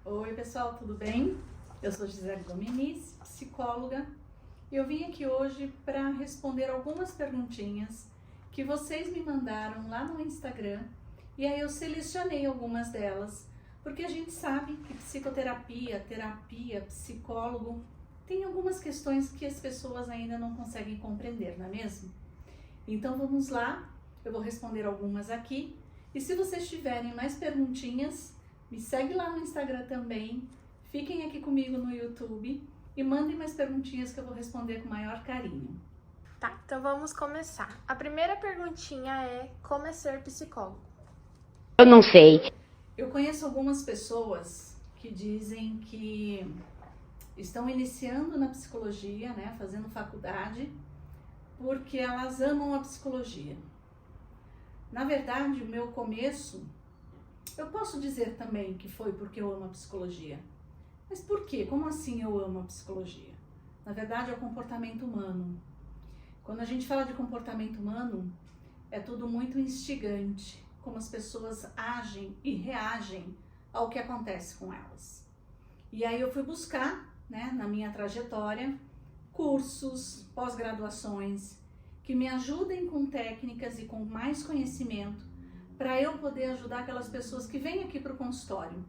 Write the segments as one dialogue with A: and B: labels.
A: Oi pessoal, tudo bem? Eu sou Gisele Dominici, psicóloga, e eu vim aqui hoje para responder algumas perguntinhas que vocês me mandaram lá no Instagram, e aí eu selecionei algumas delas, porque a gente sabe que psicoterapia, terapia, psicólogo, tem algumas questões que as pessoas ainda não conseguem compreender, não é mesmo? Então vamos lá, eu vou responder algumas aqui, e se vocês tiverem mais perguntinhas, me segue lá no Instagram também, fiquem aqui comigo no YouTube e mandem mais perguntinhas que eu vou responder com o maior carinho.
B: Tá, então vamos começar. A primeira perguntinha é: como é ser psicólogo?
C: Eu não sei.
A: Eu conheço algumas pessoas que dizem que estão iniciando na psicologia, né, fazendo faculdade, porque elas amam a psicologia. Na verdade, o meu começo, eu posso dizer também que foi porque eu amo a psicologia. Mas por quê? Como assim eu amo a psicologia? Na verdade, é o comportamento humano. Quando a gente fala de comportamento humano, é tudo muito instigante, como as pessoas agem e reagem ao que acontece com elas. E aí eu fui buscar, né, na minha trajetória, cursos, pós-graduações, que me ajudem com técnicas e com mais conhecimento, para eu poder ajudar aquelas pessoas que vêm aqui para o consultório,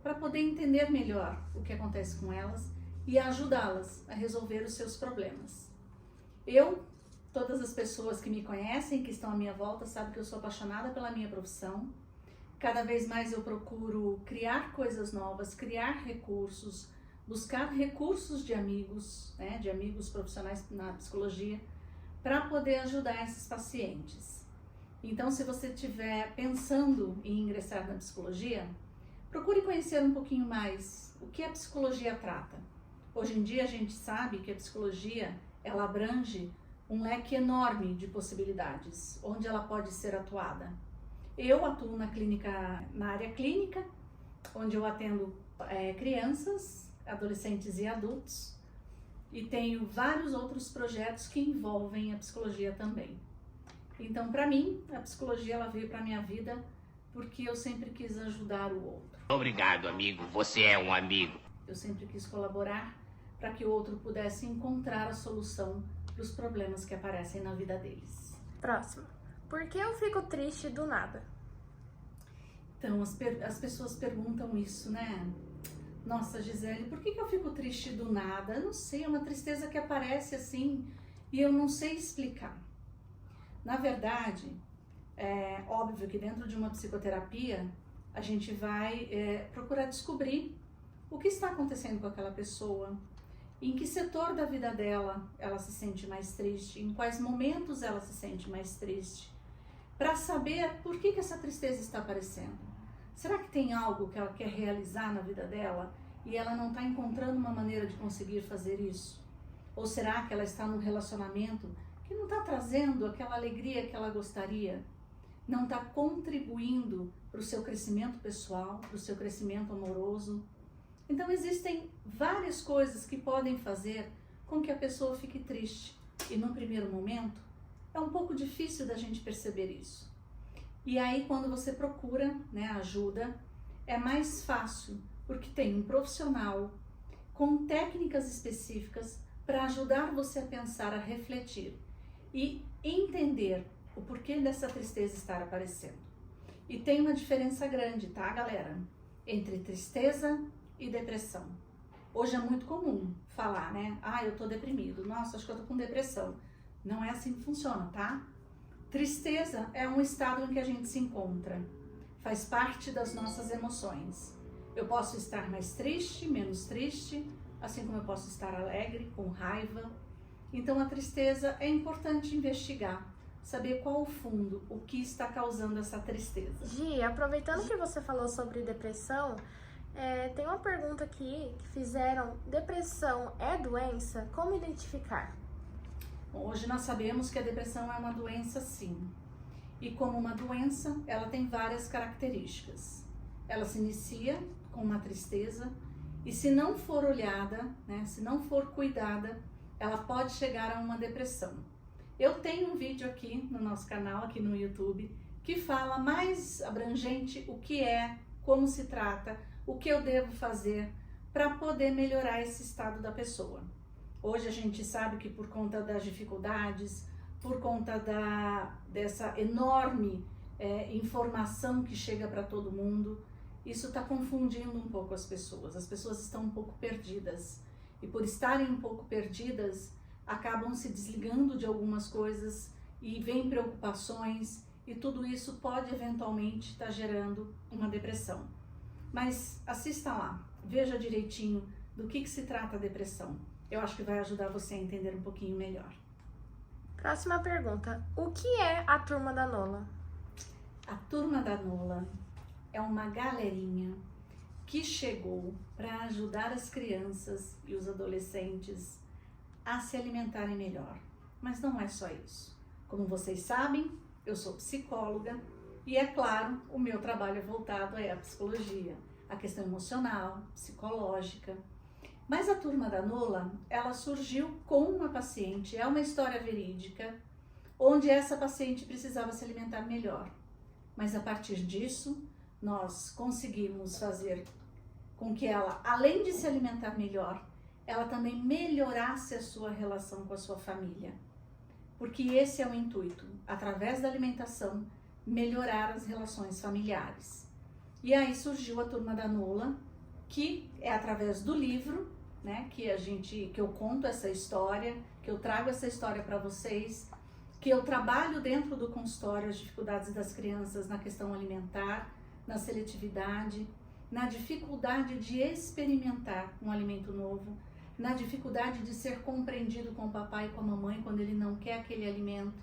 A: para poder entender melhor o que acontece com elas e ajudá-las a resolver os seus problemas. Todas as pessoas que me conhecem, que estão à minha volta, sabem que eu sou apaixonada pela minha profissão. Cada vez mais eu procuro criar coisas novas, criar recursos, buscar recursos de amigos, né, de amigos profissionais na psicologia, para poder ajudar esses pacientes. Então, se você estiver pensando em ingressar na psicologia, procure conhecer um pouquinho mais o que a psicologia trata. Hoje em dia a gente sabe que a psicologia, ela abrange um leque enorme de possibilidades, onde ela pode ser atuada. Eu atuo na área clínica, onde eu atendo crianças, adolescentes e adultos, e tenho vários outros projetos que envolvem a psicologia também. Então, para mim, a psicologia ela veio para minha vida porque eu sempre quis ajudar o outro.
C: Obrigado, amigo. Você é um amigo.
A: Eu sempre quis colaborar para que o outro pudesse encontrar a solução para os problemas que aparecem na vida deles.
B: Próximo. Por que eu fico triste do nada?
A: Então, as pessoas perguntam isso, né? Nossa, Gisele, por que eu fico triste do nada? Eu não sei, é uma tristeza que aparece assim e eu não sei explicar. Na verdade, é óbvio que dentro de uma psicoterapia, a gente vai procurar descobrir o que está acontecendo com aquela pessoa, em que setor da vida dela ela se sente mais triste, em quais momentos ela se sente mais triste, para saber por que essa tristeza está aparecendo. Será que tem algo que ela quer realizar na vida dela e ela não está encontrando uma maneira de conseguir fazer isso? Ou será que ela está num relacionamento que não está trazendo aquela alegria que ela gostaria? Não está contribuindo para o seu crescimento pessoal, para o seu crescimento amoroso? Então existem várias coisas que podem fazer com que a pessoa fique triste. E num primeiro momento, é um pouco difícil da gente perceber isso. E aí quando você procura, né, ajuda, é mais fácil, porque tem um profissional com técnicas específicas para ajudar você a pensar, a refletir e entender o porquê dessa tristeza estar aparecendo. E tem uma diferença grande, tá, galera? Entre tristeza e depressão. Hoje é muito comum falar, né? Ah, eu tô deprimido. Nossa, acho que eu tô com depressão. Não é assim que funciona, tá? Tristeza é um estado em que a gente se encontra. Faz parte das nossas emoções. Eu posso estar mais triste, menos triste, assim como eu posso estar alegre, com raiva. Então a tristeza é importante investigar, saber qual o fundo, o que está causando essa tristeza.
B: Gi, aproveitando que você falou sobre depressão, tem uma pergunta aqui que fizeram: depressão é doença? Como identificar?
A: Bom, hoje nós sabemos que a depressão é uma doença, sim. E como uma doença, ela tem várias características. Ela se inicia com uma tristeza e se não for olhada, né, se não for cuidada, ela pode chegar a uma depressão. Eu tenho um vídeo aqui no nosso canal, aqui no YouTube, que fala mais abrangente o que é, como se trata, o que eu devo fazer para poder melhorar esse estado da pessoa. Hoje a gente sabe que por conta das dificuldades, por conta dessa enorme informação que chega para todo mundo, isso está confundindo um pouco as pessoas. As pessoas estão um pouco perdidas. E por estarem um pouco perdidas, acabam se desligando de algumas coisas e vem preocupações, e tudo isso pode eventualmente estar gerando uma depressão. Mas assista lá, veja direitinho do que se trata a depressão. Eu acho que vai ajudar você a entender um pouquinho melhor.
B: Próxima pergunta. O que é a Turma da Nola?
A: A Turma da Nola é uma galerinha que chegou para ajudar as crianças e os adolescentes a se alimentarem melhor. Mas não é só isso. Como vocês sabem, eu sou psicóloga e, é claro, o meu trabalho é voltado à psicologia, a questão emocional, psicológica. Mas a Turma da Nola, ela surgiu com uma paciente, é uma história verídica, onde essa paciente precisava se alimentar melhor. Mas a partir disso, nós conseguimos fazer com que ela, além de se alimentar melhor, ela também melhorasse a sua relação com a sua família. Porque esse é o intuito, através da alimentação, melhorar as relações familiares. E aí surgiu a Turma da Nola, que é através do livro, né, que eu conto essa história, que eu trago essa história para vocês, que eu trabalho dentro do consultório as dificuldades das crianças na questão alimentar, na seletividade, na dificuldade de experimentar um alimento novo, na dificuldade de ser compreendido com o papai e com a mamãe quando ele não quer aquele alimento.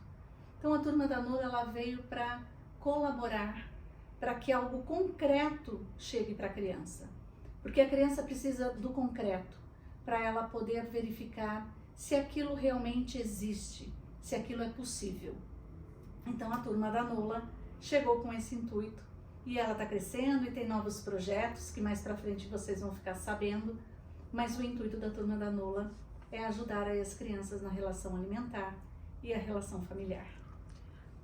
A: Então a Turma da Nola, ela veio para colaborar, para que algo concreto chegue para a criança. Porque a criança precisa do concreto, para ela poder verificar se aquilo realmente existe, se aquilo é possível. Então a Turma da Nola chegou com esse intuito e ela está crescendo e tem novos projetos que mais para frente vocês vão ficar sabendo, mas o intuito da Turma da Nola é ajudar aí as crianças na relação alimentar e a relação familiar.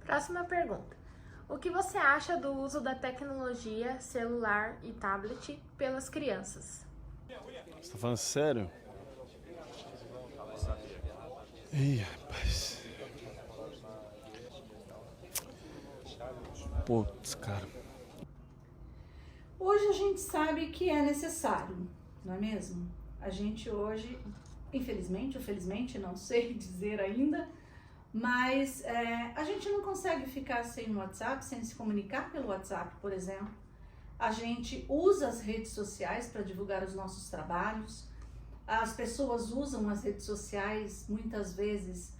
B: Próxima pergunta. O que você acha do uso da tecnologia, celular e tablet pelas crianças?
D: Você tá falando sério? Ih, rapaz. Putz, cara.
A: Hoje a gente sabe que é necessário, não é mesmo? A gente hoje, infelizmente ou felizmente, não sei dizer ainda, mas a gente não consegue ficar sem o WhatsApp, sem se comunicar pelo WhatsApp, por exemplo. A gente usa as redes sociais para divulgar os nossos trabalhos. As pessoas usam as redes sociais muitas vezes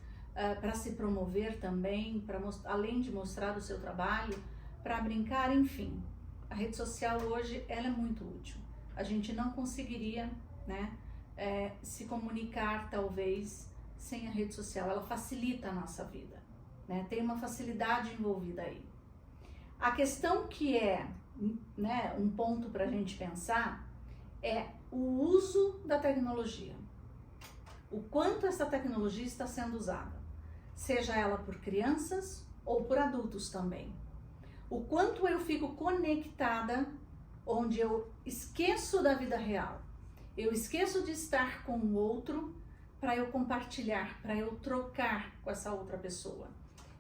A: para se promover também, além de mostrar o seu trabalho, para brincar, enfim. A rede social hoje ela é muito útil. A gente não conseguiria, né, se comunicar talvez sem a rede social. Ela facilita a nossa vida, né? Tem uma facilidade envolvida aí. A questão que é, né, um ponto para a gente pensar é o uso da tecnologia. O quanto essa tecnologia está sendo usada, seja ela por crianças ou por adultos também. O quanto eu fico conectada, onde eu esqueço da vida real. Eu esqueço de estar com o outro para eu compartilhar, para eu trocar com essa outra pessoa.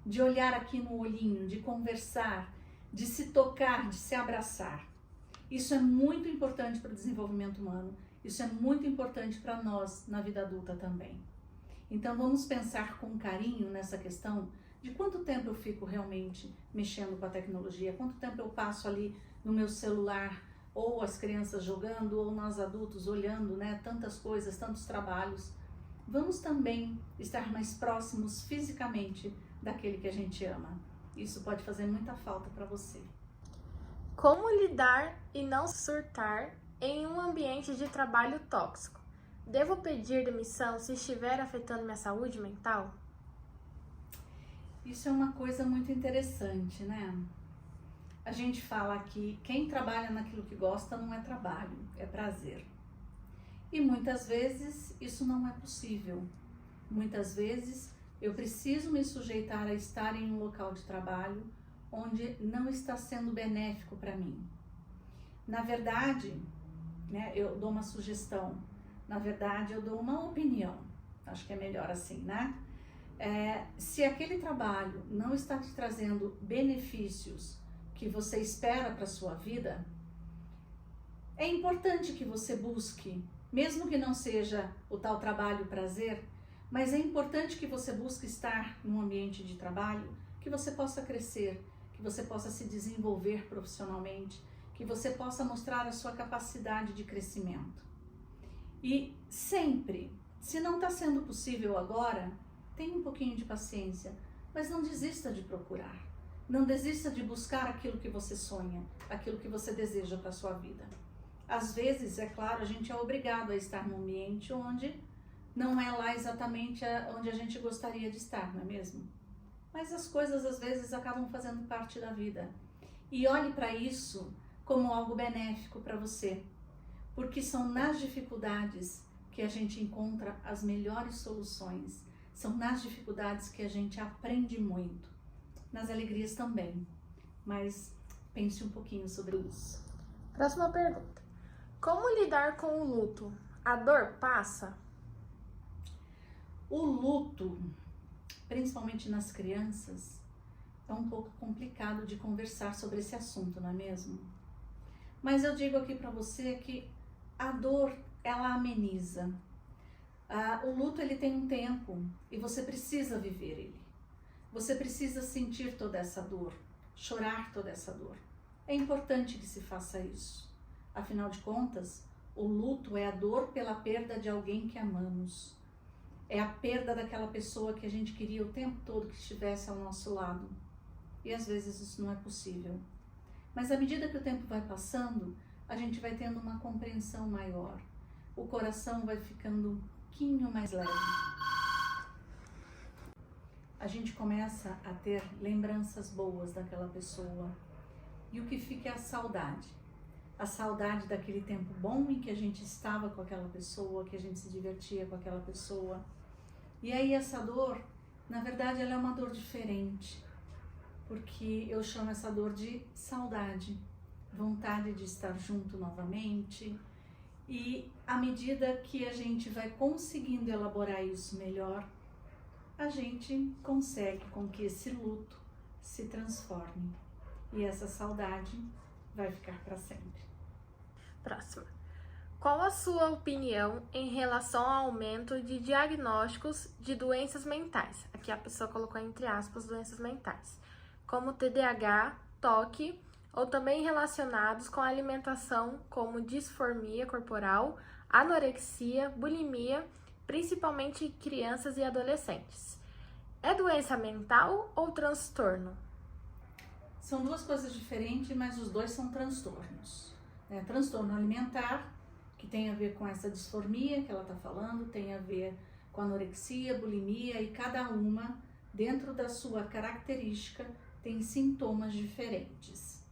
A: De olhar aqui no olhinho, de conversar, de se tocar, de se abraçar. Isso é muito importante para o desenvolvimento humano. Isso é muito importante para nós na vida adulta também. Então vamos pensar com carinho nessa questão de quanto tempo eu fico realmente mexendo com a tecnologia, quanto tempo eu passo ali no meu celular, ou as crianças jogando, ou nós adultos olhando, né, tantas coisas, tantos trabalhos. Vamos também estar mais próximos fisicamente daquele que a gente ama. Isso pode fazer muita falta para você.
B: Como lidar e não surtar em um ambiente de trabalho tóxico? Devo pedir demissão se estiver afetando minha saúde mental?
A: Isso é uma coisa muito interessante, né? A gente fala que quem trabalha naquilo que gosta não é trabalho, é prazer. E muitas vezes isso não é possível. Muitas vezes eu preciso me sujeitar a estar em um local de trabalho onde não está sendo benéfico para mim. Na verdade, né, eu dou uma sugestão, na verdade eu dou uma opinião, acho que é melhor assim, né? Se aquele trabalho não está te trazendo benefícios que você espera para a sua vida, é importante que você busque, mesmo que não seja o tal trabalho prazer, mas é importante que você busque estar num ambiente de trabalho que você possa crescer, que você possa se desenvolver profissionalmente, que você possa mostrar a sua capacidade de crescimento. E sempre, se não está sendo possível agora, tenha um pouquinho de paciência, mas não desista de procurar. Não desista de buscar aquilo que você sonha, aquilo que você deseja para a sua vida. Às vezes, é claro, a gente é obrigado a estar num ambiente onde não é lá exatamente onde a gente gostaria de estar, não é mesmo? Mas as coisas às vezes acabam fazendo parte da vida. E olhe para isso como algo benéfico para você, porque são nas dificuldades que a gente encontra as melhores soluções, são nas dificuldades que a gente aprende muito, nas alegrias também, mas pense um pouquinho sobre isso.
B: Próxima pergunta. Como lidar com o luto? A dor passa?
A: O luto, principalmente nas crianças, é um pouco complicado de conversar sobre esse assunto, não é mesmo? Mas eu digo aqui para você que a dor, ela ameniza. O luto, ele tem um tempo e você precisa viver ele. Você precisa sentir toda essa dor, chorar toda essa dor. É importante que se faça isso. Afinal de contas, o luto é a dor pela perda de alguém que amamos. É a perda daquela pessoa que a gente queria o tempo todo que estivesse ao nosso lado. E às vezes isso não é possível. Mas à medida que o tempo vai passando, a gente vai tendo uma compreensão maior. O coração vai ficando um pouquinho mais leve. A gente começa a ter lembranças boas daquela pessoa. E o que fica é a saudade. A saudade daquele tempo bom em que a gente estava com aquela pessoa, que a gente se divertia com aquela pessoa. E aí essa dor, na verdade, ela é uma dor diferente, porque eu chamo essa dor de saudade, vontade de estar junto novamente. E à medida que a gente vai conseguindo elaborar isso melhor, a gente consegue com que esse luto se transforme. E essa saudade vai ficar para sempre.
B: Próxima. Qual a sua opinião em relação ao aumento de diagnósticos de doenças mentais? Aqui a pessoa colocou entre aspas doenças mentais, como TDAH, TOC, ou também relacionados com a alimentação, como disformia corporal, anorexia, bulimia, principalmente em crianças e adolescentes. É doença mental ou transtorno?
A: São duas coisas diferentes, mas os dois são transtornos. Transtorno alimentar, que tem a ver com essa disformia que ela está falando, tem a ver com anorexia, bulimia, e cada uma, dentro da sua característica, tem sintomas diferentes.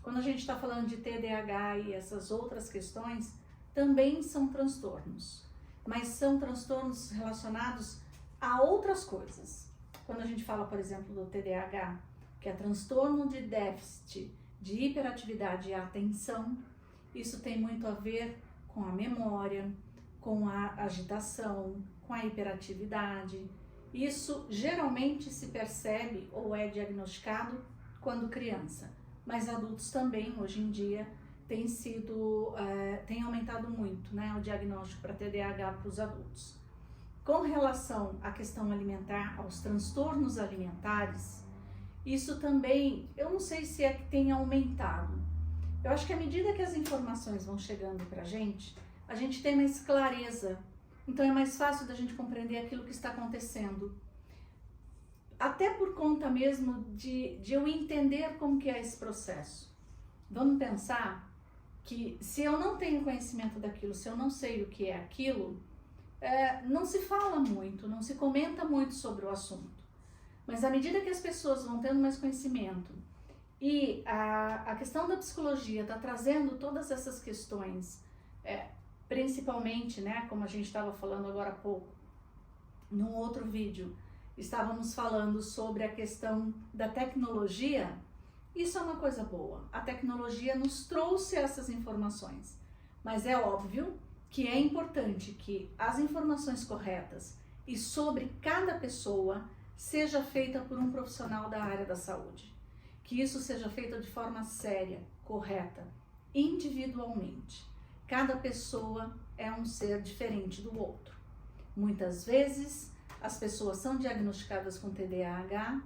A: Quando a gente está falando de TDAH e essas outras questões, também são transtornos, mas são transtornos relacionados a outras coisas. Quando a gente fala, por exemplo, do TDAH, que é transtorno de déficit de hiperatividade e atenção, isso tem muito a ver com a memória, com a agitação, com a hiperatividade. Isso geralmente se percebe ou é diagnosticado quando criança, mas adultos também, hoje em dia, tem aumentado muito, né, o diagnóstico para TDAH para os adultos. Com relação à questão alimentar, aos transtornos alimentares, isso também, eu não sei se é que tem aumentado. Eu acho que à medida que as informações vão chegando para a gente tem mais clareza. Então é mais fácil da gente compreender aquilo que está acontecendo. Até por conta mesmo de eu entender como que é esse processo. Vamos pensar que se eu não tenho conhecimento daquilo, se eu não sei o que é aquilo, não se fala muito, não se comenta muito sobre o assunto. Mas à medida que as pessoas vão tendo mais conhecimento e a questão da psicologia está trazendo todas essas questões, principalmente, né, como a gente estava falando agora há pouco, num outro vídeo, estávamos falando sobre a questão da tecnologia, Isso é uma coisa boa. A tecnologia nos trouxe essas informações, mas é óbvio que é importante que as informações corretas e sobre cada pessoa seja feita por um profissional da área da saúde. Que isso seja feito de forma séria, correta, individualmente. Cada pessoa é um ser diferente do outro. Muitas vezes as pessoas são diagnosticadas com TDAH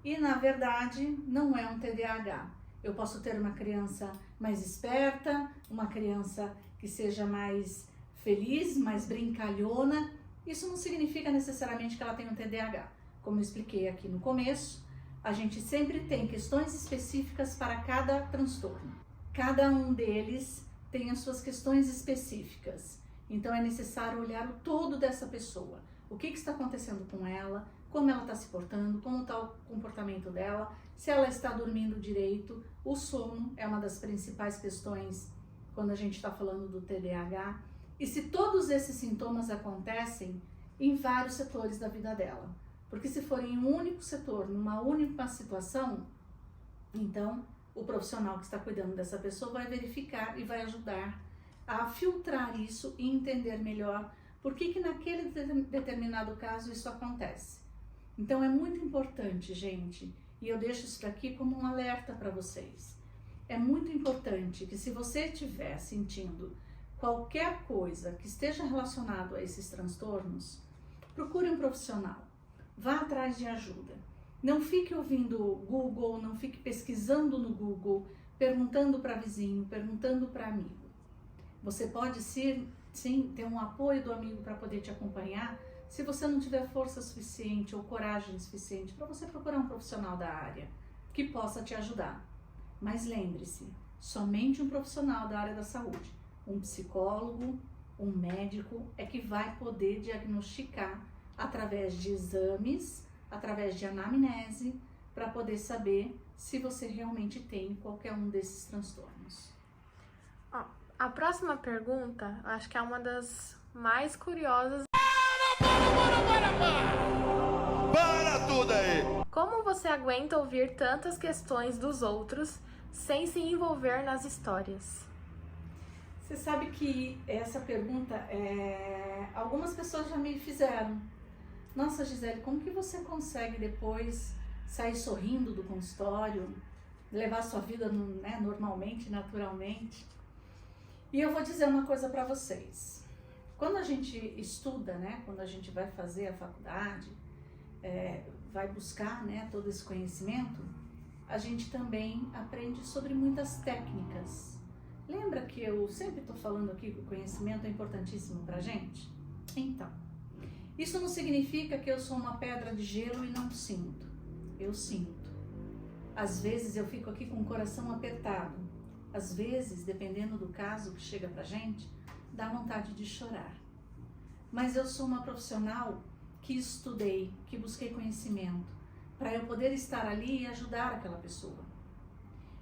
A: e na verdade não é um TDAH. Eu posso ter uma criança mais esperta, uma criança que seja mais feliz, mais brincalhona. Isso não significa necessariamente que ela tem um TDAH. Como eu expliquei aqui no começo, a gente sempre tem questões específicas para cada transtorno. Cada um deles tem as suas questões específicas. Então é necessário olhar o todo dessa pessoa. O que está acontecendo com ela, como ela está se portando, como está o comportamento dela, se ela está dormindo direito. O sono é uma das principais questões quando a gente está falando do TDAH. E se todos esses sintomas acontecem em vários setores da vida dela. Porque se for em um único setor, numa única situação, então o profissional que está cuidando dessa pessoa vai verificar e vai ajudar a filtrar isso e entender melhor por que naquele determinado caso isso acontece. Então é muito importante, gente, e eu deixo isso daqui como um alerta para vocês. É muito importante que se você estiver sentindo qualquer coisa que esteja relacionado a esses transtornos, procure um profissional. Vá atrás de ajuda. Não fique ouvindo Google, não fique pesquisando no Google, perguntando para vizinho, perguntando para amigo. Você pode sim ter um apoio do amigo para poder te acompanhar, se você não tiver força suficiente ou coragem suficiente para você procurar um profissional da área que possa te ajudar. Mas lembre-se, somente um profissional da área da saúde, um psicólogo, um médico, é que vai poder diagnosticar através de exames, através de anamnese, para poder saber se você realmente tem qualquer um desses transtornos.
B: A próxima pergunta, acho que é uma das mais curiosas.
D: Para tudo aí!
B: Como você aguenta ouvir tantas questões dos outros sem se envolver nas histórias?
A: Você sabe que essa pergunta, algumas pessoas já me fizeram. Nossa, Gisele, como que você consegue depois sair sorrindo do consultório, levar sua vida normalmente, naturalmente? E eu vou dizer uma coisa para vocês. Quando a gente estuda, quando a gente vai fazer a faculdade, vai buscar todo esse conhecimento, a gente também aprende sobre muitas técnicas. Lembra que eu sempre estou falando aqui que o conhecimento é importantíssimo para a gente? Então, isso não significa que eu sou uma pedra de gelo e não sinto. Eu sinto. Às vezes eu fico aqui com o coração apertado. Às vezes, dependendo do caso que chega pra gente, dá vontade de chorar. Mas eu sou uma profissional que estudei, que busquei conhecimento, para eu poder estar ali e ajudar aquela pessoa.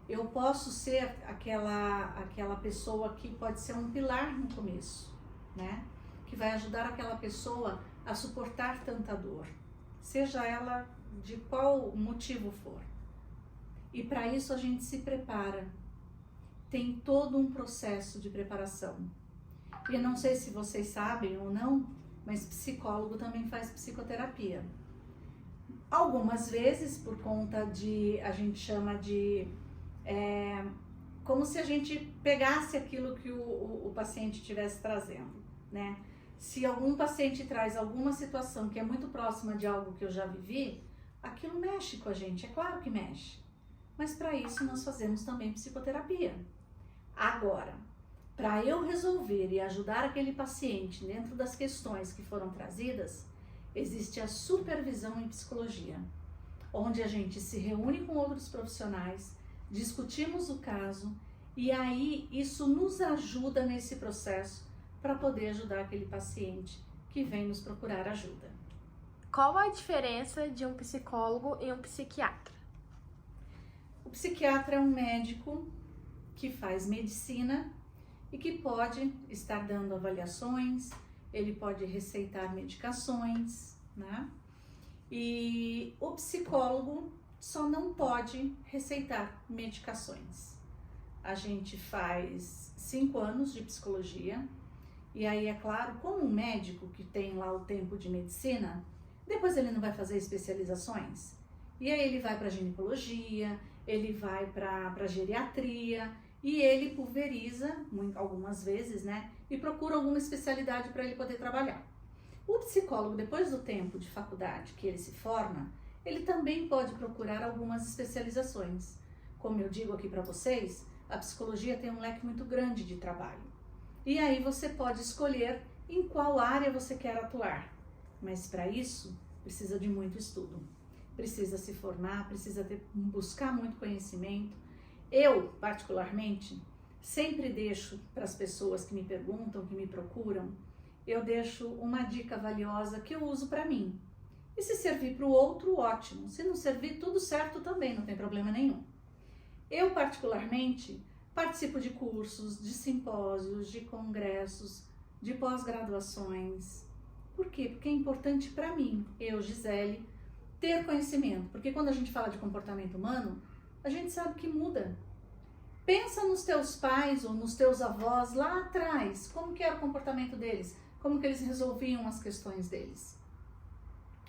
A: Eu posso ser aquela pessoa que pode ser um pilar no começo, que vai ajudar aquela pessoa a suportar tanta dor, seja ela de qual motivo for. E para isso a gente se prepara. Tem todo um processo de preparação. E eu não sei se vocês sabem ou não, mas psicólogo também faz psicoterapia. Algumas vezes por conta de, a gente chama de, como se a gente pegasse aquilo que o paciente estivesse trazendo, Se algum paciente traz alguma situação que é muito próxima de algo que eu já vivi, aquilo mexe com a gente, é claro que mexe. Mas para isso nós fazemos também psicoterapia. Agora, para eu resolver e ajudar aquele paciente dentro das questões que foram trazidas, existe a supervisão em psicologia, onde a gente se reúne com outros profissionais, discutimos o caso e aí isso nos ajuda nesse processo para poder ajudar aquele paciente que vem nos procurar ajuda.
B: Qual a diferença de um psicólogo e um psiquiatra?
A: O psiquiatra é um médico que faz medicina e que pode estar dando avaliações, ele pode receitar medicações, E o psicólogo só não pode receitar medicações. A gente faz 5 anos de psicologia, e aí é claro, como um médico que tem lá o tempo de medicina, depois ele não vai fazer especializações. E aí ele vai para ginecologia, ele vai para geriatria, e ele pulveriza, algumas vezes, né, e procura alguma especialidade para ele poder trabalhar. O psicólogo, depois do tempo de faculdade que ele se forma, ele também pode procurar algumas especializações. Como eu digo aqui para vocês, a psicologia tem um leque muito grande de trabalho. E aí você pode escolher em qual área você quer atuar. Mas para isso, precisa de muito estudo. Precisa se formar, precisa buscar muito conhecimento. Eu, particularmente, sempre deixo para as pessoas que me perguntam, que me procuram, eu deixo uma dica valiosa que eu uso para mim. E se servir para o outro, ótimo. Se não servir, tudo certo também, não tem problema nenhum. Eu, particularmente, participo de cursos, de simpósios, de congressos, de pós-graduações. Por quê? Porque é importante para mim, eu, Gisele, ter conhecimento. Porque quando a gente fala de comportamento humano, a gente sabe que muda. Pensa nos teus pais ou nos teus avós lá atrás, como que era o comportamento deles, como que eles resolviam as questões deles.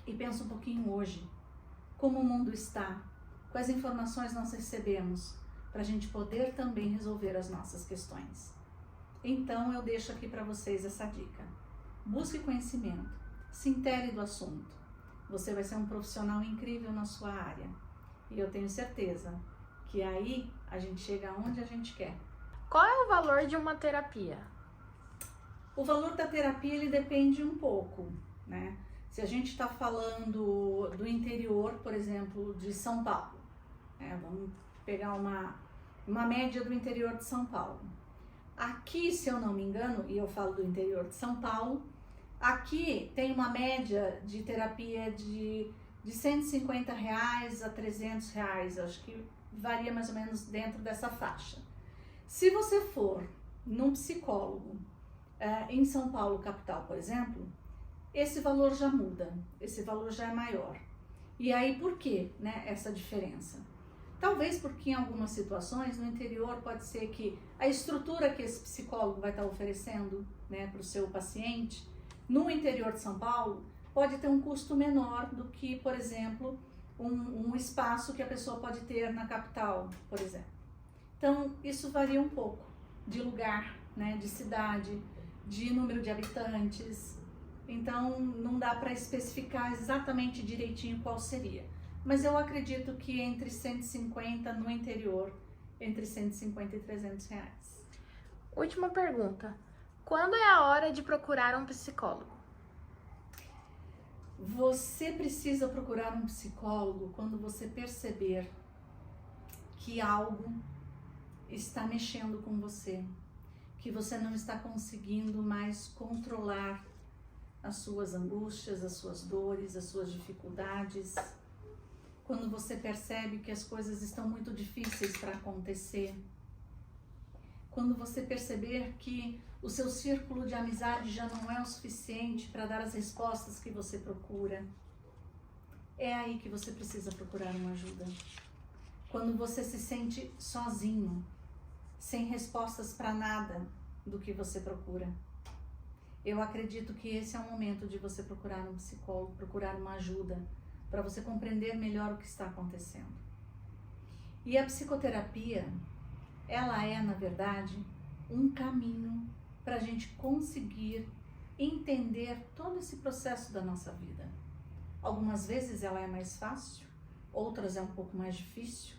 A: E pensa um pouquinho hoje, como o mundo está, quais informações nós recebemos, para a gente poder também resolver as nossas questões. Então eu deixo aqui para vocês essa dica. Busque conhecimento, se intere do assunto. Você vai ser um profissional incrível na sua área. E eu tenho certeza que aí a gente chega onde a gente quer.
B: Qual é o valor de uma terapia?
A: O valor da terapia, ele depende um pouco, né? Se a gente está falando do interior, por exemplo, de São Paulo, né? Vamos pegar uma média do interior de São Paulo. Aqui, se eu não me engano, e eu falo do interior de São Paulo, aqui tem uma média de terapia de R$150 a R$300, acho que varia mais ou menos dentro dessa faixa. Se você for num psicólogo em São Paulo, capital, por exemplo, esse valor já muda, esse valor já é maior. E aí por que, né, essa diferença? Talvez porque em algumas situações no interior pode ser que a estrutura que esse psicólogo vai estar oferecendo, né, para o seu paciente, no interior de São Paulo, pode ter um custo menor do que, por exemplo, um espaço que a pessoa pode ter na capital, por exemplo. Então, isso varia um pouco de lugar, né, de cidade, de número de habitantes. Então, não dá para especificar exatamente direitinho qual seria. Mas eu acredito que entre 150 no interior, entre 150 e R$300.
B: Última pergunta. Quando é a hora de procurar um psicólogo?
A: Você precisa procurar um psicólogo quando você perceber que algo está mexendo com você, que você não está conseguindo mais controlar as suas angústias, as suas dores, as suas dificuldades. Quando você percebe que as coisas estão muito difíceis para acontecer. Quando você perceber que o seu círculo de amizade já não é o suficiente para dar as respostas que você procura. É aí que você precisa procurar uma ajuda. Quando você se sente sozinho, sem respostas para nada do que você procura. Eu acredito que esse é o momento de você procurar um psicólogo, procurar uma ajuda, para você compreender melhor o que está acontecendo. E a psicoterapia, ela é, na verdade, um caminho para a gente conseguir entender todo esse processo da nossa vida. Algumas vezes ela é mais fácil, outras é um pouco mais difícil,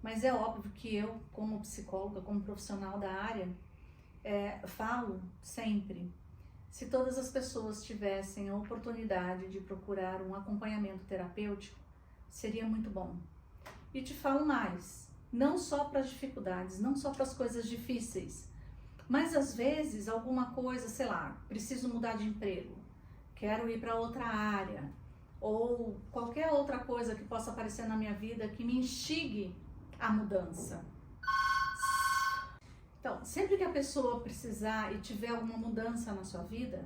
A: mas é óbvio que eu, como psicóloga, como profissional da área, falo sempre, se todas as pessoas tivessem a oportunidade de procurar um acompanhamento terapêutico, seria muito bom. E te falo mais, não só para as dificuldades, não só para as coisas difíceis, mas às vezes alguma coisa, sei lá, preciso mudar de emprego, quero ir para outra área, ou qualquer outra coisa que possa aparecer na minha vida que me instigue a mudança. Então, sempre que a pessoa precisar e tiver alguma mudança na sua vida,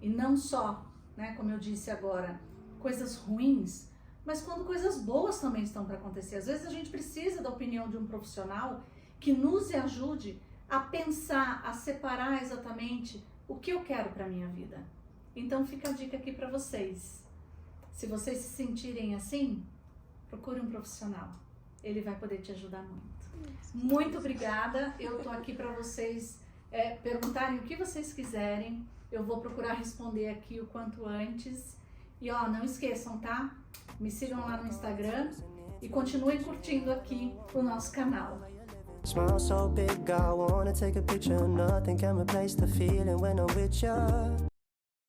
A: e não só, né, como eu disse agora, coisas ruins, mas quando coisas boas também estão para acontecer. Às vezes a gente precisa da opinião de um profissional que nos ajude a pensar, a separar exatamente o que eu quero para minha vida. Então fica a dica aqui para vocês. Se vocês se sentirem assim, procure um profissional. Ele vai poder te ajudar muito. Muito obrigada. Eu tô aqui para vocês perguntarem o que vocês quiserem. Eu vou procurar responder aqui o quanto antes. E ó, não esqueçam, tá? Me sigam lá no Instagram e continuem curtindo aqui o nosso canal.
E: Smile so big, I wanna take a picture. Nothing can replace the feeling when I'm with you.